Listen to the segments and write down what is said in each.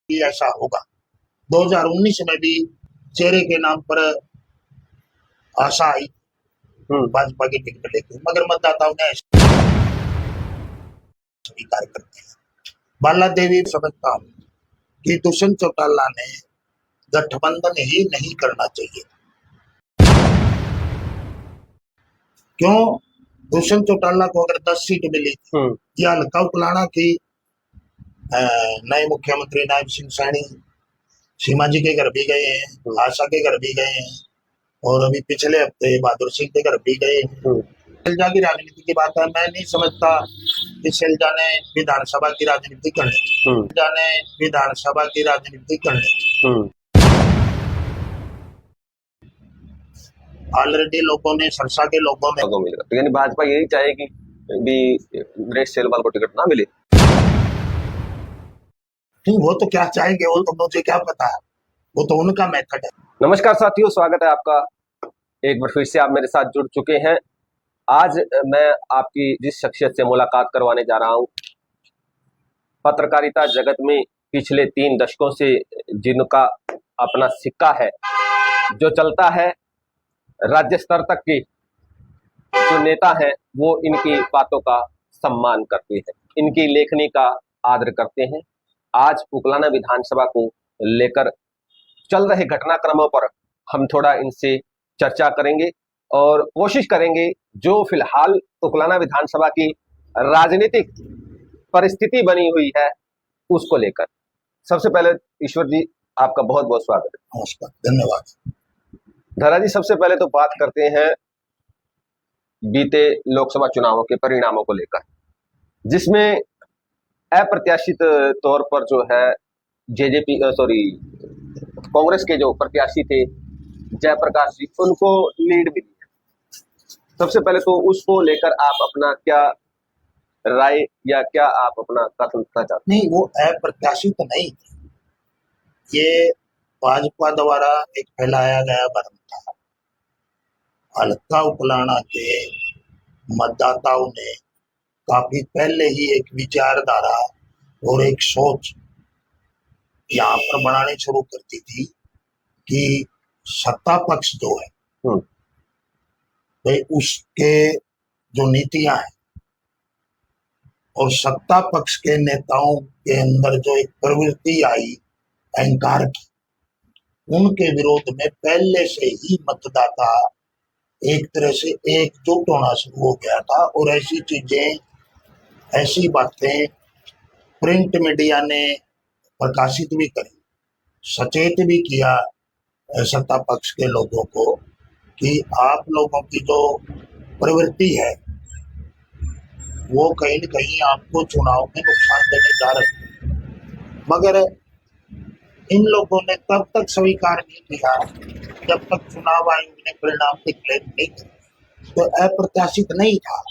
कि ऐसा होगा। 2019 में भी चेहरे के नाम पर आशा आई भाजपा की टिकट लेके, मगर मतदाताओं ने स्वीकार करते हैं। बाला देवी समझता हूँ कि दुष्यंत चौटाला ने गठबंधन ही नहीं करना चाहिए। क्यों? दुष्यंत चौटाला को अगर 10 सीट मिली या हल्का उपलाना की नए मुख्यमंत्री नायब सिंह सैनी सीमा जी के घर भी गए हैं, आशा के घर भी गए हैं, और अभी पिछले हफ्ते बहादुर सिंह के घर भी गए हैं। शैलजा की राजनीति की बात है, मैं नहीं समझता कि शैलजा ने विधानसभा की राजनीति करनी थी। शैलजा ने विधानसभा की राजनीति करनी थी। ऑलरेडी लोगों ने, सरसा के लोगों में मिलेगा, तो यानी भाजपा यही चाहेगी भी नरेश सेलवाल को टिकट ना मिले। वो तो क्या चाहेंगे, वो तो मुझे क्या पता है, वो तो उनका मेथड है। नमस्कार साथियों, स्वागत है आपका। एक बार फिर से आप मेरे साथ जुड़ चुके हैं। आज मैं आपकी जिस शख्सियत से मुलाकात करवाने जा रहा हूं, पत्रकारिता जगत में पिछले 3 दशकों से जिनका अपना सिक्का है, जो चलता है, राज्य स्तर तक के जो नेता हैं वो इनकी बातों का सम्मान करते हैं, इनकी लेखनी का आदर करते हैं। आज उकलाना विधानसभा को लेकर चल रहे घटनाक्रमों पर हम थोड़ा इनसे चर्चा करेंगे और कोशिश करेंगे जो फिलहाल उकलाना विधानसभा की राजनीतिक परिस्थिति बनी हुई है उसको लेकर। सबसे पहले ईश्वर जी, आपका बहुत बहुत स्वागत है। नमस्कार, धन्यवाद। धरा जी, सबसे पहले तो बात करते हैं बीते लोकसभा चुनावों के परिणामों को लेकर, जिसमें अप्रत्याशित तौर पर जो है कांग्रेस के जो प्रत्याशी थे जयप्रकाश जी, उनको लीड मिली है। सबसे पहले तो उसको लेकर आप अपना क्या राय या क्या आप अपना कथन करना चाहते? नहीं, वो अप्रत्याशित नहीं, ये भाजपा द्वारा एक फैलाया गया भ्रम था। हल्का उपलाना के मतदाताओं ने काफी पहले ही एक विचारधारा और एक सोच यहाँ पर बनानी शुरू कर दी थी कि सत्ता पक्ष जो है भाई उसके जो नीतियां हैं और सत्ता पक्ष के नेताओं के अंदर जो एक प्रवृत्ति आई अहंकार की, उनके विरोध में पहले से ही मतदाता एक तरह से एकजुट होना शुरू हो गया था। और ऐसी चीजें, ऐसी बातें प्रिंट मीडिया ने प्रकाशित भी करी, सचेत भी किया सत्ता पक्ष के लोगों को कि आप लोगों की जो प्रवृत्ति है वो कहीं न कहीं आपको चुनाव में नुकसान देने जा रही है। मगर इन लोगों ने तब तक स्वीकार नहीं किया जब तक चुनाव आयोग ने परिणाम डिक्लेयर नहीं किया। तो अप्रत्याशित नहीं था।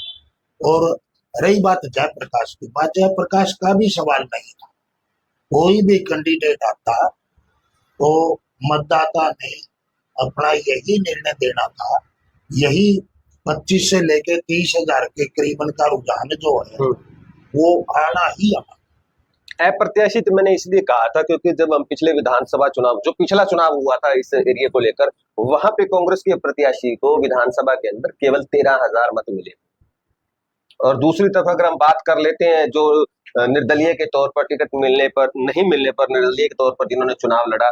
और रही बात जयप्रकाश की, बात जयप्रकाश का भी सवाल नहीं था। कोई भी कैंडिडेट आता तो मतदाता ने अपना यही निर्णय देना था। यही 25 से लेकर 30,000 के करीबन का रुझान जो है वो आना ही आना। अप्रत्याशित मैंने इसलिए कहा था क्योंकि जब हम पिछले विधानसभा चुनाव, जो पिछला चुनाव हुआ था इस एरिया को लेकर, वहां पे कांग्रेस के प्रत्याशी को विधानसभा के अंदर केवल 13,000 मत मिले। और दूसरी तरफ अगर हम बात कर लेते हैं जो निर्दलीय के तौर पर टिकट मिलने पर, नहीं मिलने पर निर्दलीय के तौर पर जिन्होंने चुनाव लड़ा,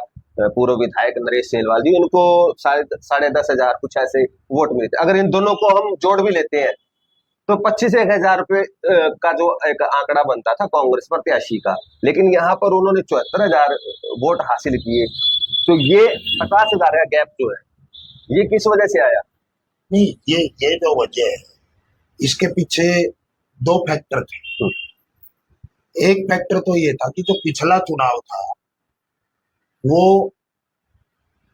पूर्व विधायक नरेश सेलवाल जी, उनको 10,500 कुछ ऐसे वोट मिले थे। अगर इन दोनों को हम जोड़ भी लेते हैं तो 25,000 रुपए का जो एक आंकड़ा बनता था कांग्रेस प्रत्याशी का, लेकिन यहाँ पर उन्होंने 74,000 वोट हासिल किए। तो ये 50,000 का गैप जो है ये किस वजह से आया? नहीं, ये जो वजह है, इसके पीछे 2 फैक्टर थे। एक फैक्टर तो ये था कि जो पिछला चुनाव था वो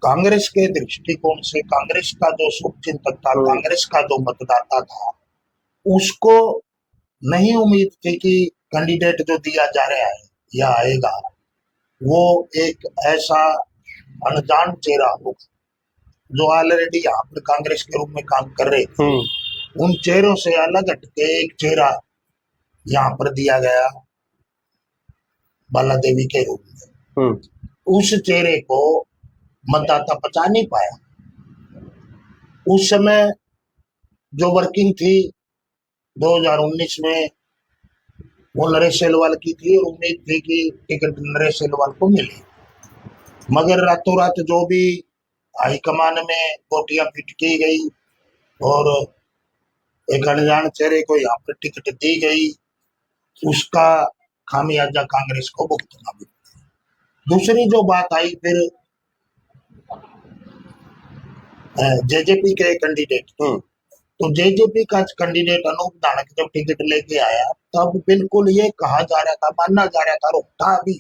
कांग्रेस के दृष्टिकोण से, कांग्रेस का जो शुभचिंतक था, कांग्रेस का जो मतदाता था, उसको नहीं उम्मीद थी कि कैंडिडेट जो दिया जा रहा है या आएगा वो एक ऐसा अनजान चेहरा होगा जो ऑलरेडी यहाँ पर कांग्रेस के रूप में काम कर रहे थे। उन चेहरों से अलग हटके एक चेहरा यहाँ पर दिया गया बाला देवी के रूप में। उस चेहरे को मतदाता पहचान नहीं पाया। उस समय जो वर्किंग थी 2019 में वो नरेश सेलवाल की थी और उम्मीद थी कि टिकट नरेश सेलवाल को मिले, मगर रातों रात जो भी हाईकमान में गोटियां फिट की गई और एक अनजान चेहरे को यहाँ पर टिकट दी गई, उसका खामियाजा कांग्रेस को भुगतना भी। दूसरी जो बात आई फिर जेजेपी के कैंडिडेट, तो जेजेपी का कैंडिडेट अनूप धानक जब टिकट लेके आया तब बिल्कुल ये कहा जा रहा था, मानना जा रहा था, और था भी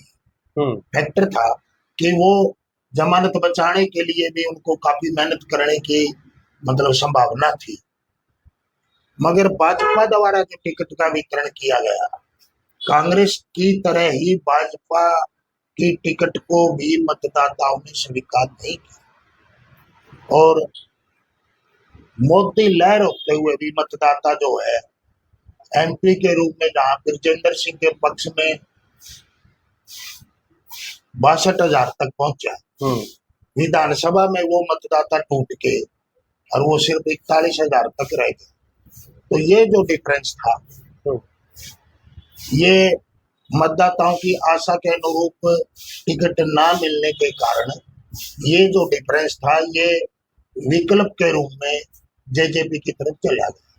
फैक्टर था कि वो जमानत बचाने के लिए भी उनको काफी मेहनत करने की मतलब संभावना थी। मगर भाजपा द्वारा जो टिकट का वितरण किया गया, कांग्रेस की तरह ही भाजपा की टिकट को भी मतदाताओं ने स्वीकार नहीं किया और मोदी लहर होते हुए भी मतदाता जो है एमपी के रूप में जहां ब्रजेंद्र सिंह के पक्ष में 62,000 तक पहुंचा, विधानसभा में वो मतदाता टूट के और वो सिर्फ 41,000 तक रह गए। तो ये जो डिफरेंस था, ये मतदाताओं की आशा के अनुरूप टिकट ना मिलने के कारण ये जो डिफरेंस था ये विकल्प के रूप में जेजेपी की तरफ चला गया।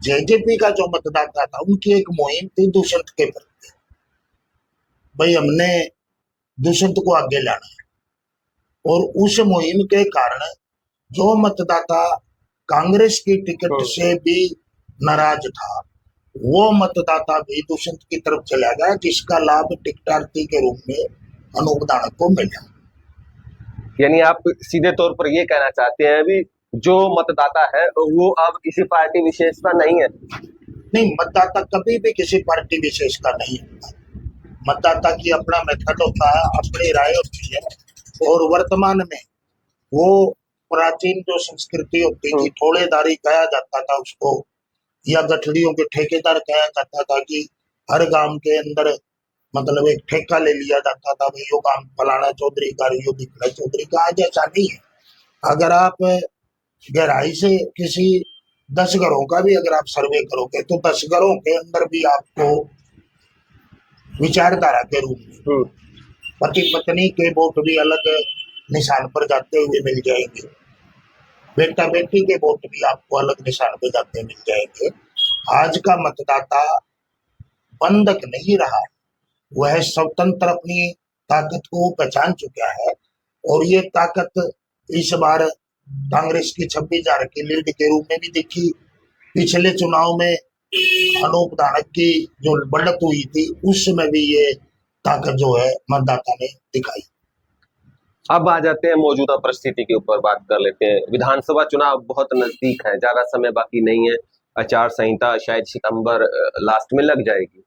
जेजेपी का जो मतदाता था उनकी एक मुहिम थी दुष्यंत के प्रति, भाई हमने दुष्यंत को आगे लाना है, और उस मुहिम के कारण जो मतदाता कांग्रेस की टिकट से भी नाराज था वो मतदाता भी दुष्यंत की तरफ चला गया, जिसका लाभ टिकटार्थी के रूप में अनूप धानक को मिला। यानी आप सीधे तौर पर ये कहना चाहते हैं भी जो मतदाता है वो अब किसी पार्टी विशेष का नहीं है? नहीं, मतदाता कभी भी किसी पार्टी विशेष का नहीं होता। मतदाता की अपना मेथड होता है, अपनी राय होती है, और वर्तमान में वो प्राचीन जो संस्कृति होती थी, ठोड़ेदारी कहा जाता था उसको, या गठड़ियों के ठेकेदार कहा जाता था कि हर गांव के अंदर मतलब एक ठेका ले लिया जाता था, भाई यो काम फलाना चौधरी का, यो दिखला चौधरी का। आज ऐसा नहीं है। अगर आप गहराई से किसी 10 घरों का भी अगर आप सर्वे करोगे तो 10 घरों के अंदर भी आपको विचारधारा के रूप में पति पत्नी के वोट भी अलग निशान पर जाते हुए मिल जाएंगे, बेटा बेटी के वोट भी आपको अलग निशान पर जाते मिल जाएंगे। आज का मतदाता बंधक नहीं रहा है, वह स्वतंत्र अपनी ताकत को पहचान चुका है, और ये ताकत इस बार कांग्रेस की 26,000 की लीड के रूप में भी दिखी। पिछले चुनाव में अनूप धानक की जो बढ़त हुई थी उसमें भी ये ताकत जो है मतदाता ने दिखाई। अब आ जाते हैं मौजूदा परिस्थिति के ऊपर बात कर लेते हैं। विधानसभा चुनाव बहुत नजदीक है, ज्यादा समय बाकी नहीं है, आचार संहिता शायद सितंबर लास्ट में लग जाएगी।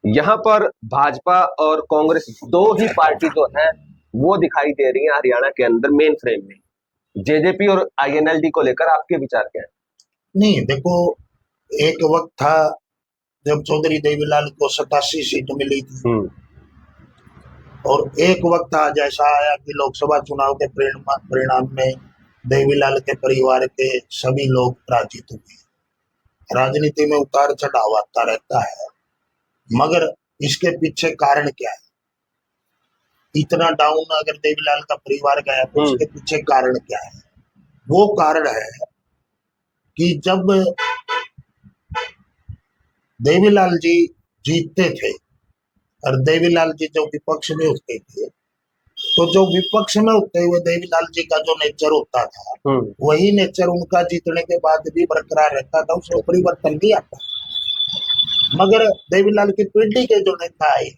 यहाँ पर भाजपा और कांग्रेस दो ही पार्टी जो है वो दिखाई दे रही है हरियाणा के अंदर मेन फ्रेम में। जेजेपी और आईएनएलडी को लेकर आपके विचार क्या है? नहीं, देखो, एक वक्त था जब चौधरी देवीलाल को 87 सीट मिली थी, और एक वक्त आज ऐसा आया कि लोकसभा चुनाव के परिणाम में देवीलाल के परिवार के सभी लोग पराजित हुए। राजनीति में उतार चढ़ाव आता रहता है, मगर इसके पीछे कारण क्या है? इतना डाउन अगर देवीलाल का परिवार गया तो इसके पीछे कारण क्या है? वो कारण है कि जब देवीलाल जी जीतते थे और देवीलाल जी जब विपक्ष में होते थे, तो जो विपक्ष में होते हुए देवीलाल जी का जो नेचर होता था वही नेचर उनका जीतने के बाद भी बरकरार रहता था, उसमें परिवर्तन नहीं आता। मगर देवीलाल की पीढ़ी के जो नेता आए,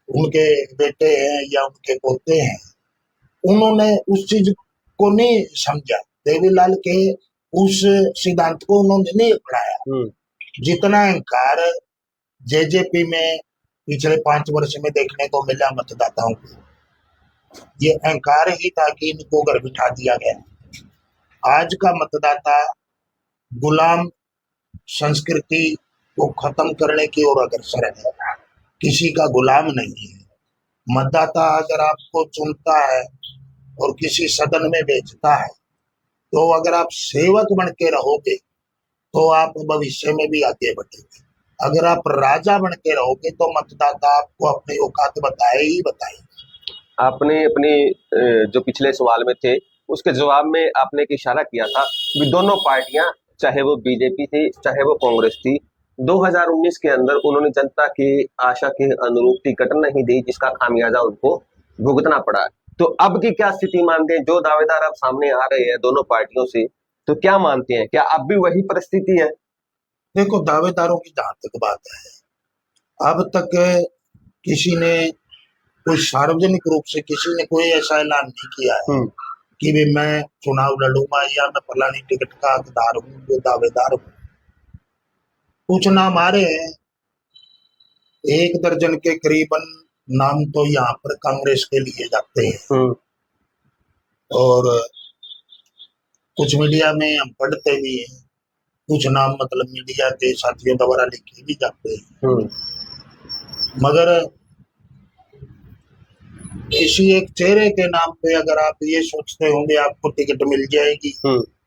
उनके बेटे हैं या उनके पोते हैं, उन्होंने उस चीज को नहीं समझा, देवीलाल के उस सिद्धांत को उन्होंने नहीं अपनाया। जितना अहंकार जेजेपी में पिछले 5 वर्ष में देखने को मिला मतदाताओं को, ये अहंकार ही था कि इनको घर बिठा दिया गया। आज का मतदाता गुलाम संस्कृति को खत्म करने की ओर अग्रसर है। किसी का गुलाम नहीं है। मतदाता अगर आपको चुनता है और किसी सदन में भेजता है, तो अगर आप सेवक बन के रहोगे तो आप भविष्य में भी आगे बढ़ेंगे। अगर आप राजा बन के रहोगे तो मतदाता आपको अपनी औकात बताए ही बताए। आपने अपने जो पिछले सवाल में थे उसके जवाब में आपने एक इशारा किया था कि दोनों पार्टियां, चाहे वो बीजेपी थी चाहे वो कांग्रेस थी, 2019 के अंदर उन्होंने जनता की आशा के अनुरूप टिकट नहीं दी, जिसका खामियाजा उनको भुगतना पड़ा। तो अब की क्या स्थिति मानते हैं? जो दावेदार अब सामने आ रहे हैं दोनों पार्टियों से, तो क्या मानते हैं, क्या अब भी वही परिस्थिति है? देखो, दावेदारों की जहां तक बात है, अब तक किसी ने कोई सार्वजनिक रूप से किसी ने कोई ऐसा ऐलान नहीं किया है कि भी मैं चुनाव लड़ूंगा या मैं फलानी टिकट का हकदार हूँ, जो दावेदार हूँ। कुछ नाम आ रहे हैं, 1 दर्जन के करीबन नाम तो यहाँ पर कांग्रेस के लिए जाते हैं, और कुछ मीडिया में हम पढ़ते भी हैं, कुछ नाम मतलब मीडिया के साथियों द्वारा लिखे भी जाते हैं। मगर किसी एक चेहरे के नाम पे अगर आप ये सोचते होंगे आपको टिकट मिल जाएगी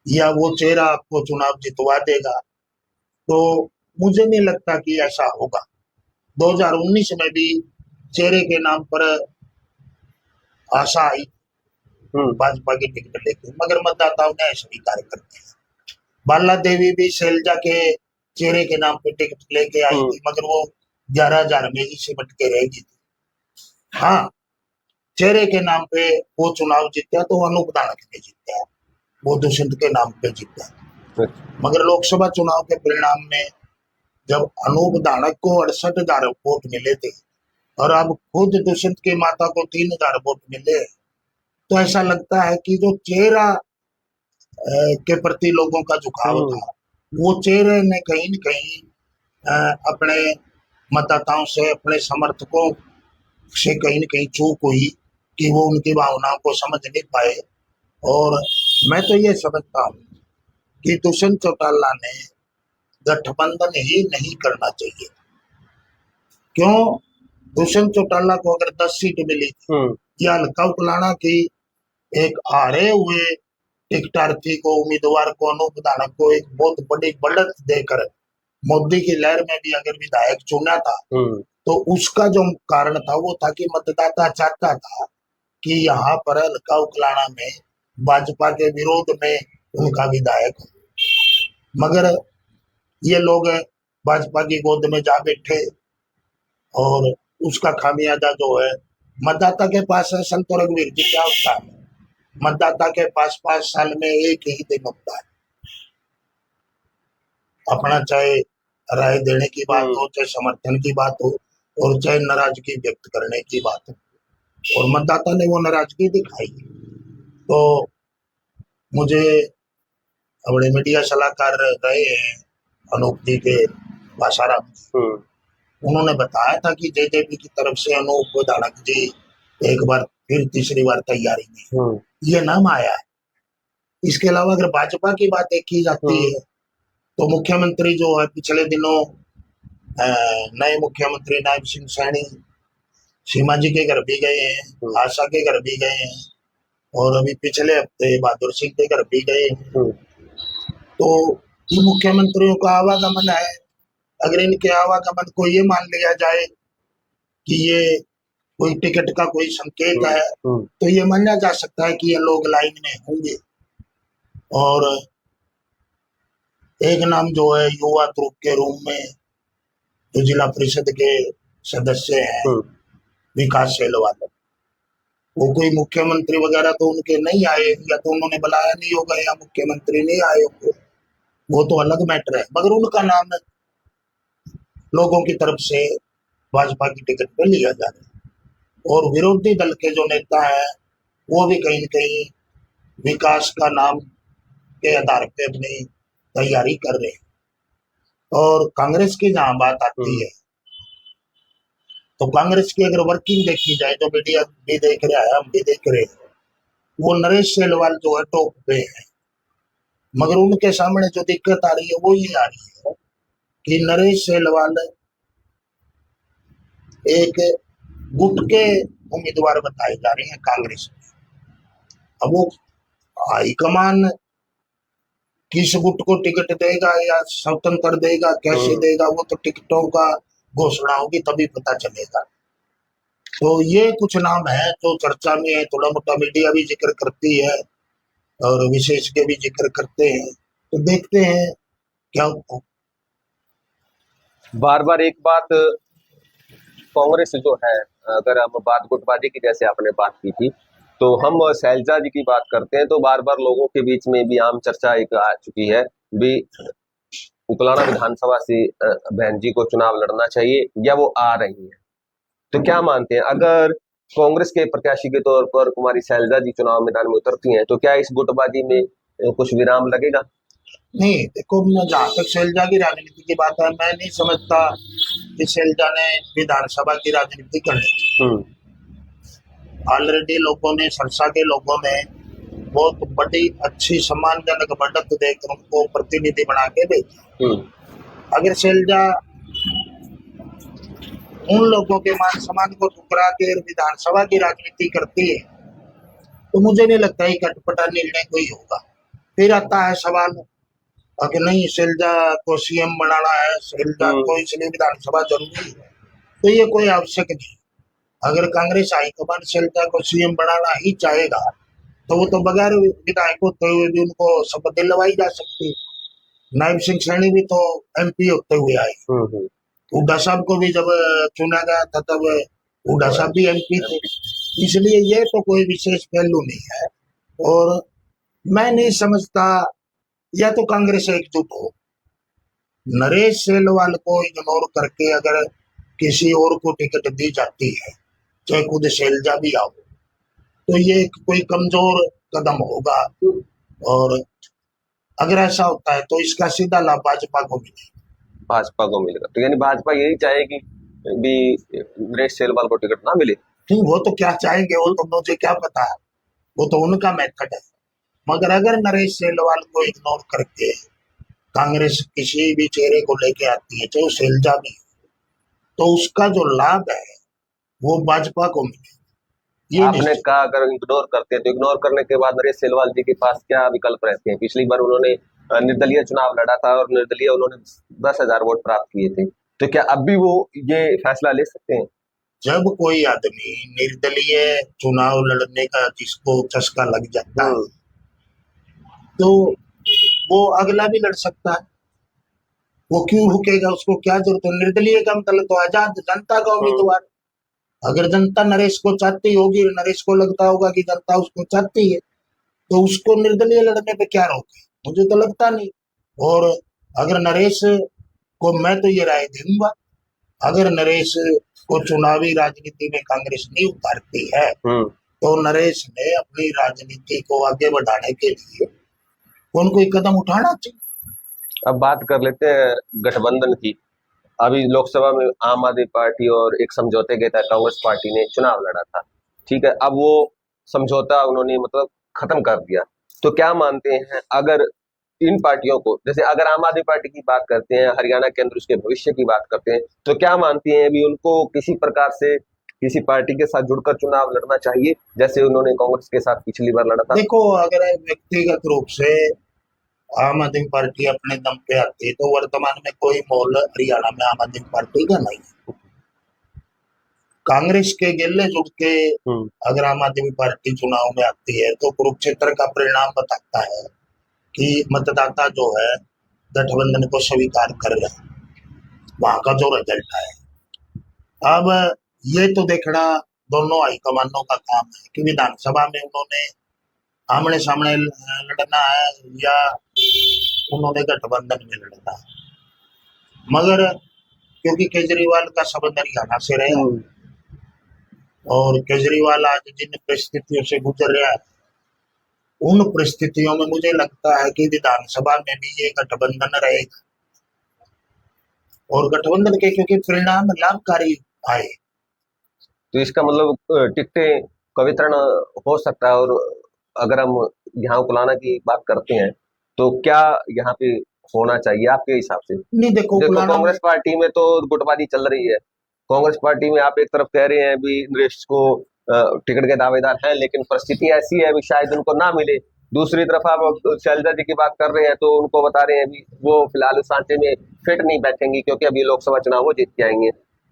या वो चेहरा आपको चुनाव जितवा देगा, तो मुझे नहीं लगता कि ऐसा होगा। 2019 में भी चेहरे के नाम पर आशा आई भाजपा की टिकट लेके, मगर मतदाताओं ने स्वीकार कर दिया। बाला देवी भी शैलजा के चेहरे के नाम पे टिकट लेके आई थी, मगर वो 11,000 में ही सिमट के रहेगी थी। हाँ, चेहरे के नाम पे वो चुनाव जीता तो अनूप धानक ने जीता, वो दुष्यंत के नाम पे जीता। मगर लोकसभा चुनाव के परिणाम में जब अनूप धानक को 68,000 वोट मिले थे और अब खुद दुष्यंत की माता को 3,000 वोट मिले, तो ऐसा लगता है कि जो चेहरा के प्रति लोगों का झुकाव था, वो चेहरे ने कहीं न कहीं अपने मतदाताओं से, अपने समर्थकों से कहीं न कहीं चूक हुई कि वो उनकी भावनाओं को समझ नहीं पाए। और मैं तो ये समझता हूँ कि दुष्यंत चौटाला ने गठबंधन ही नहीं करना चाहिए। क्यों? दुष्यंत चौटाला को अगर 10 सीट मिली या हल्का उकलाना की एक हारे हुए टिकटार्थी को, उम्मीदवार को, अनूप धानक को एक बहुत बड़ी बढ़त देकर मोदी की लहर में भी अगर विधायक चुना था, तो उसका जो कारण था वो था कि मतदाता चाहता था कि यहाँ पर हल्का उकलाना में भाजपा के विरोध में उनका विधायक। मगर ये लोग भाजपा की गोद में जा बैठे और उसका खामियाजा जो है मतदाता के पास है। संत रघुवीर जी, क्या होता है, मतदाता के पास 5 साल में एक ही दिन होता है, अपना चाहे राय देने की बात हो, चाहे समर्थन की बात हो, और चाहे नाराजगी व्यक्त करने की बात हो, और मतदाता ने वो नाराजगी दिखाई। तो मुझे अपने मीडिया सलाहकार रहे हैं अनूप जी के भाषाराम जी, उन्होंने बताया था कि जेजेपी की तरफ से अनूप धानक जी एक बार फिर तीसरी बार तैयारी में ये नाम आया है। इसके अलावा अगर भाजपा की बात की जाती है तो मुख्यमंत्री जो है पिछले दिनों नए मुख्यमंत्री नायब सिंह सैनी सीमा जी के घर भी गए हैं, आशा के घर भी गए हैं, और अभी पिछले हफ्ते बहादुर सिंह के घर भी गए हैं। तो ये मुख्यमंत्रियों का आवागमन है। अगर इनके आवागमन को ये मान लिया जाए कि ये कोई टिकट का कोई संकेत है, तो ये माना जा सकता है कि ये लोग लाइन में होंगे। और एक नाम जो है युवा ग्रुप के रूप में जो जिला परिषद के सदस्य हैं विकास सेलवाल, वो कोई मुख्यमंत्री वगैरह तो उनके नहीं आए, या तो उन्होंने बुलाया नहीं होगा या मुख्यमंत्री नहीं आए होंगे, वो तो अलग मैटर है। मगर उनका नाम लोगों की तरफ से भाजपा की टिकट पे लिया जा रहा है। और विरोधी दल के जो नेता हैं वो भी कहीं न कहीं विकास का नाम के आधार पे अपनी तैयारी कर रहे हैं। और कांग्रेस की जहां बात आती है, तो कांग्रेस की अगर वर्किंग देखी जाए, जो मीडिया भी देख रहा है, हम भी देख रहे हैं, वो नरेश सेलवाल जो है टॉप पे है। मगर उनके सामने जो दिक्कत आ रही है वो ये आ रही है कि नरेश सेलवाल एक गुट के उम्मीदवार बताए जा रहे हैं कांग्रेस में। अब वो हाईकमान किस गुट को टिकट देगा या स्वतंत्र देगा, कैसे देगा, वो तो टिकटों का घोषणा होगी तभी पता चलेगा। तो ये कुछ नाम है जो चर्चा में है, थोड़ा मोटा मीडिया भी जिक्र करती है और विशेषज्ञ भी जिक्र करते हैं, तो देखते हैं क्या होता है। बार बार एक बात कांग्रेस जो है, अगर हम बात गुटबाजी की जैसे आपने बात की थी, तो हम शैलजा जी की बात करते हैं तो बार बार लोगों के बीच में भी आम चर्चा एक आ चुकी है भी उकलाना विधानसभा से बहन जी को चुनाव लड़ना चाहिए या वो आ रही है। तो क्या मानते हैं, अगर कांग्रेस के प्रत्याशी के तौर पर कुमारी शैलजा जी चुनाव मैदान में उतरती हैं तो क्या इस गुटबाजी में कुछ विराम लगेगा? नहीं, देखो, मैं जहाँ तक शैलजा की राजनीति की बात है, मैं नहीं समझता कि शैलजा ने विधानसभा की राजनीति करनी चाहिए। ऑलरेडी लोगों ने, सरसा के लोगों ने बहुत बड़ी अच्छी सम्मानजनक बढ़त देकर उनको प्रतिनिधि बना के भेजा। अगर शैलजा उन लोगों के मान सम्मान को ठुकरा के विधानसभा की राजनीति करती है तो मुझे नहीं लगता है कटपटा निर्णय कोई होगा। फिर आता है सवाल अगर नहीं शैलजा को सीएम बनाना है, शैलजा को इसलिए विधानसभा जरूरी है, तो ये कोई आवश्यक नहीं। अगर कांग्रेस हाईकमान शैलजा को सीएम बनाना ही चाहेगा तो वो तो बगैर विधायक होते हुए भी उनको शपथ दिलवाई जा सकती। नायब सिंह सैनी भी तो एमपी होते हुए आए। हुड्डा साहब को भी जब चुना गया था तब हुड्डा साहब भी एमपी थे, इसलिए ये तो कोई विशेष पहलू नहीं है। और मैं नहीं समझता, या तो कांग्रेस एकजुट हो, नरेश सेलवाल को इग्नोर करके अगर किसी और को टिकट दी जाती है, चाहे खुद शैलजा भी आओ, तो ये कोई कमजोर कदम होगा। और अगर ऐसा होता है तो इसका सीधा लाभ भाजपा को मिलेगा। भाजपा को मिलेगा, तो यानी भाजपा यही चाहेगी भी नरेश सेलवाल को टिकट ना मिले? नहीं, वो तो क्या चाहेंगे वो तो मुझे क्या पता है, वो तो उनका मेथड है। मगर अगर नरेश सेलवाल को इग्नोर करके कांग्रेस किसी भी चेहरे को लेके आती है, चाहे शैलजा भी, तो उसका जो लाभ है वो भाजपा को मिलेगा। ये आपने कहा अगर इग्नोर करते हैं तो इग्नोर करने के बाद नरेश सेलवाल जी के पास क्या विकल्प रहते हैं? पिछली बार उन्होंने निर्दलीय चुनाव लड़ा था और निर्दलीय उन्होंने 10,000 वोट प्राप्त किए थे, तो क्या अब भी वो ये फैसला ले सकते हैं? जब कोई आदमी निर्दलीय चुनाव लड़ने का जिसको चस्का लग जाता है तो वो अगला भी लड़ सकता है। वो क्यों रुकेगा, उसको क्या जरूरत है? निर्दलीय का मतलब तो आजाद जनता का उम्मीदवार। अगर जनता नरेश को चाहती होगी, नरेश को लगता होगा कि जनता उसको चाहती है, तो उसको निर्दलीय लड़ने पे क्या रोक है? मुझे तो लगता नहीं। और अगर नरेश को, मैं तो ये राय दूंगा, अगर नरेश को चुनावी राजनीति में कांग्रेस नहीं उतारती है तो नरेश ने अपनी राजनीति को आगे बढ़ाने के लिए कौन कोई कदम उठाना चाहिए। अब बात कर लेते हैं गठबंधन की। अभी लोकसभा में आम आदमी पार्टी और एक समझौते के तहत कांग्रेस पार्टी ने चुनाव लड़ा था, ठीक है, अब वो समझौता उन्होंने मतलब खत्म कर दिया। तो क्या मानते हैं, अगर इन पार्टियों को, जैसे अगर आम आदमी पार्टी की बात करते हैं, हरियाणा के अंदर उसके भविष्य की बात करते हैं, तो क्या मानती हैं भी उनको किसी प्रकार से किसी पार्टी के साथ जुड़कर चुनाव लड़ना चाहिए जैसे उन्होंने कांग्रेस के साथ पिछली बार लड़ा था? देखो, अगर व्यक्तिगत रूप से आम आदमी पार्टी अपने दम पे आती है तो वर्तमान में कोई मोल हरियाणा में आम आदमी पार्टी का नहीं है। कांग्रेस के गिले जुड़ के अगर आम आदमी पार्टी चुनाव में आती है तो कुरुक्षेत्र का परिणाम बताता है कि मतदाता जो है गठबंधन को स्वीकार कर रहे हैं, वहां का जो रिजल्ट है। अब ये तो देखना दोनों हाईकमानों का काम है कि विधानसभा में उन्होंने आमने सामने लड़ना है या उन्होंने गठबंधन में लड़ना है। मगर क्योंकि केजरीवाल का संबंध हरियाणा से रहा और केजरीवाल आज जिन परिस्थितियों से गुजर रहा है, उन परिस्थितियों में मुझे लगता है कि विधानसभा में भी ये गठबंधन रहेगा और गठबंधन के क्योंकि परिणाम लाभकारी आए तो इसका मतलब टिकटें का वितरण हो सकता है। और अगर हम यहाँ उकलाना की बात करते हैं तो क्या यहाँ पे होना चाहिए आपके हिसाब से? नहीं, देखो कांग्रेस पार्टी में तो गुटबाजी चल रही है, कांग्रेस पार्टी में आप एक तरफ कह रहे हैं भी नरेश को टिकट के दावेदार हैं, लेकिन परिस्थिति ऐसी है भी शायद उनको ना मिले। दूसरी तरफ आप शैलजा जी की बात कर रहे हैं तो उनको बता रहे हैं भी वो फिलहाल उस सांचे में फिट नहीं बैठेंगी, क्योंकि अभी लोकसभा चुनाव वो जीत के आएंगे।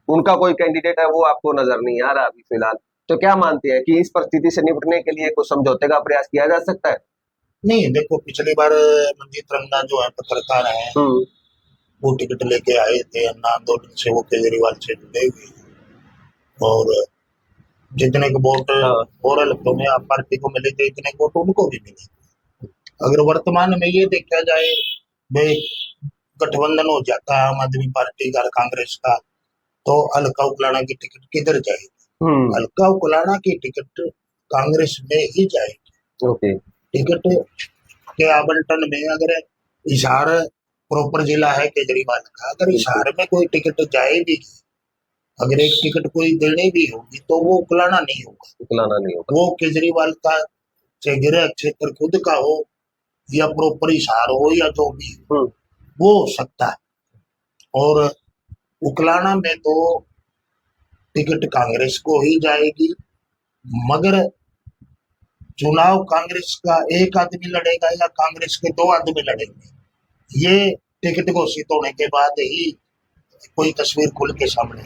उनका कोई कैंडिडेट है वो आपको नजर नहीं आ रहा अभी फिलहाल। तो क्या मानते हैं कि इस परिस्थिति से निपटने के लिए कुछ समझौते का प्रयास किया जा सकता है? नहीं, देखो पिछली बार मंजीत रंगना जो है पत्रकार है, वो टिकट लेके आए थे, अन्ना आंदोलन से वो केजरीवाल से जुड़े हुए हैं। और जितने के वोट और हल्कों में आप पार्टी को मिले थे, इतने वोट उनको भी मिले। अगर वर्तमान में ये देखा जाए भाई गठबंधन हो जाता है आम आदमी पार्टी का कांग्रेस का, तो अलका उकलाना की टिकट किधर जाएगी? अलका उकलाना की टिकट कांग्रेस में ही जाएगी। ओके। टिकट के आवंटन में अगर हिसार प्रॉपर जिला है केजरीवाल का, अगर हिसार में कोई टिकट जाए भी, अगर एक टिकट कोई देने भी होगी तो वो उकलाना नहीं होगा, वो केजरीवाल का चाहे गृह क्षेत्र खुद का हो या प्रॉपर हिसार हो या जो भी हो, वो हो सकता है। और उकलाना में तो टिकट कांग्रेस को ही जाएगी, मगर चुनाव कांग्रेस का एक आदमी लड़ेगा या कांग्रेस के 2 आदमी लड़ेंगे, ये टिकट घोषित होने के बाद ही कोई तस्वीर खुल के सामने।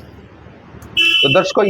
तो दर्शकों